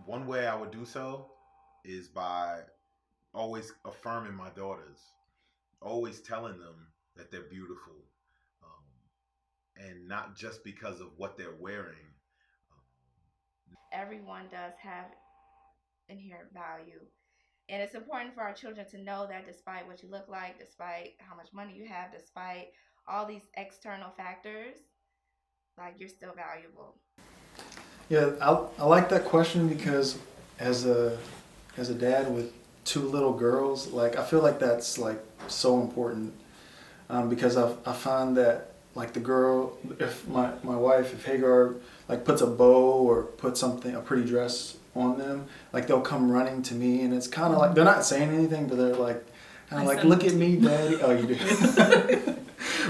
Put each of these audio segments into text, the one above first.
One way I would do so is by always affirming my daughters, always telling them that they're beautiful, and not just because of what they're wearing. Everyone does have inherent value. And it's important for our children to know that despite what you look like, despite how much money you have, despite all these external factors, like you're still valuable. Yeah, I like that question because as a dad with two little girls, like I feel like that's like so important because I find that like the girl, if my wife, if Hagar like puts a bow or puts something, a pretty dress on them, like they'll come running to me, and it's kind of like they're not saying anything, but they're like kind of like, look at me, daddy. Oh, you do.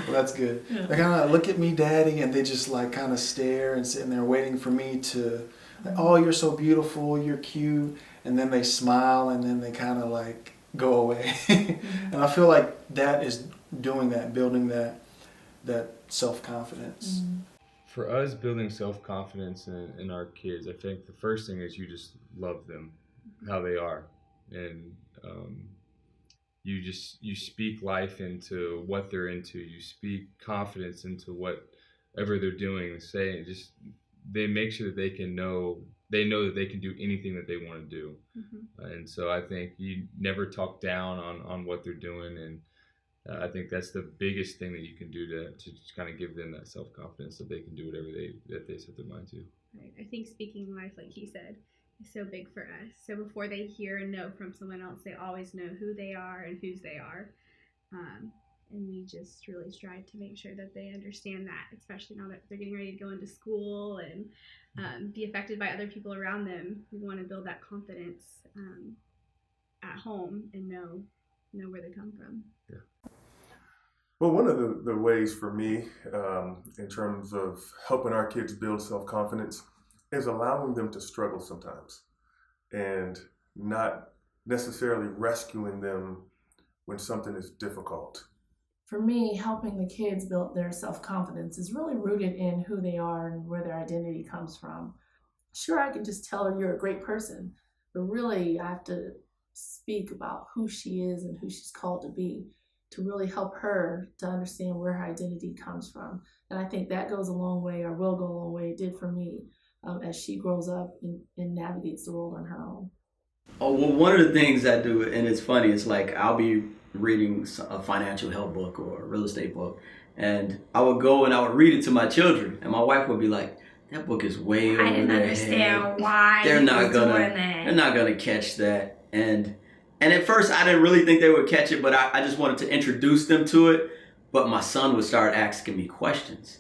Well, that's good. Yeah. They kind of like, look at me, daddy, and they just like kind of stare and sitting there waiting for me to, like, oh, you're so beautiful, you're cute, and then they smile, and then they kind of like go away. And I feel like that is doing that, building that self-confidence. For us, building self-confidence in our kids, I think the first thing is you just love them, how they are, and you speak life into what they're into. You speak confidence into whatever they're doing. Say just they make sure that they know that they can do anything that they want to do. And so I think you never talk down on what they're doing, and I think that's the biggest thing that you can do to just kind of give them that self-confidence that they can do whatever they set their mind to. Right. I think speaking life, like he said, is so big for us. So before they hear and know from someone else, they always know who they are and whose they are. And we just really strive to make sure that they understand that, especially now that they're getting ready to go into school and be affected by other people around them. We want to build that confidence at home and know where they come from. Yeah. Well, one of the ways for me in terms of helping our kids build self-confidence is allowing them to struggle sometimes and not necessarily rescuing them when something is difficult. For me, helping the kids build their self-confidence is really rooted in who they are and where their identity comes from. Sure, I can just tell her you're a great person, but really I have to speak about who she is and who she's called to be to really help her to understand where her identity comes from. And I think that goes a long way, or will go a long way. It did for me as she grows up and navigates the world on her own. Oh, well, one of the things I do, and it's funny, it's like I'll be reading a financial help book or a real estate book, and I would go and I would read it to my children, and my wife would be like, that book is way over their head. I didn't understand why they're not gonna catch that. And at first I didn't really think they would catch it, but I just wanted to introduce them to it. But my son would start asking me questions.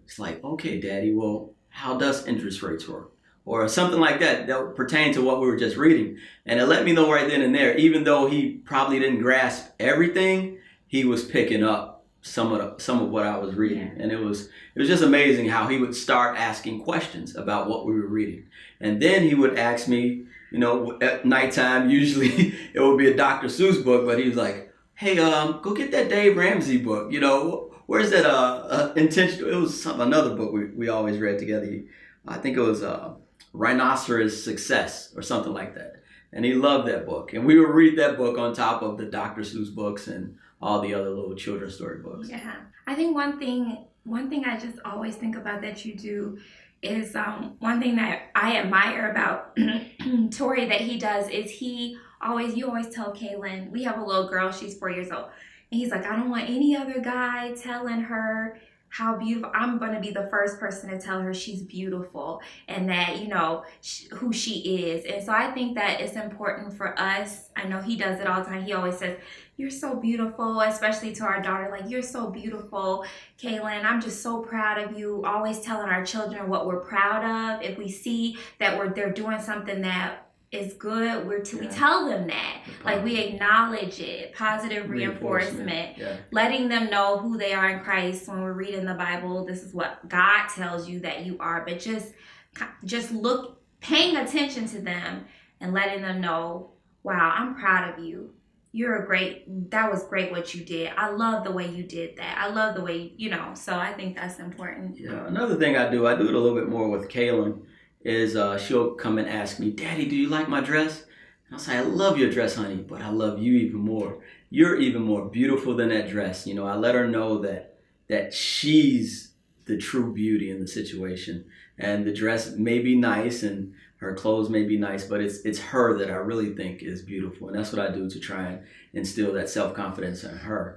It's like, okay, Daddy, well, how does interest rates work? Or something like that would pertain to what we were just reading. And it let me know right then and there, even though he probably didn't grasp everything, he was picking up some of what I was reading. And it was just amazing how he would start asking questions about what we were reading. And then he would ask me, at nighttime, usually it would be a Dr. Seuss book, but he was like, hey, go get that Dave Ramsey book. Where's that intentional? It was another book we always read together. I think it was Rhinoceros Success or something like that. And he loved that book. And we would read that book on top of the Dr. Seuss books and all the other little children's story books. Yeah. I think one thing I just always think about that you do is one thing that I admire about Tori that he does is you always tell Kaylin, we have a little girl, she's 4 years old, and he's like, I don't want any other guy telling her how beautiful. I'm going to be the first person to tell her she's beautiful and that, who she is. And so I think that it's important for us. I know he does it all the time. He always says, you're so beautiful, especially to our daughter, like, you're so beautiful, Kaylin. I'm just so proud of you. Always telling our children what we're proud of. If we see that they're doing something that is good, we tell them that. Like, we acknowledge it. Positive reinforcement. Yeah. Letting them know who they are in Christ. When we're reading the Bible, this is what God tells you that you are. But just paying attention to them and letting them know, wow, I'm proud of you. That was great what you did. I love the way you did that. I love the way, so I think that's important. Yeah, another thing I do it a little bit more with Kaylin, is she'll come and ask me, Daddy, do you like my dress? And I'll say, I love your dress, honey, but I love you even more. You're even more beautiful than that dress. I let her know that she's the true beauty in the situation. And the dress may be nice and her clothes may be nice, but it's her that I really think is beautiful. And that's what I do to try and instill that self-confidence in her.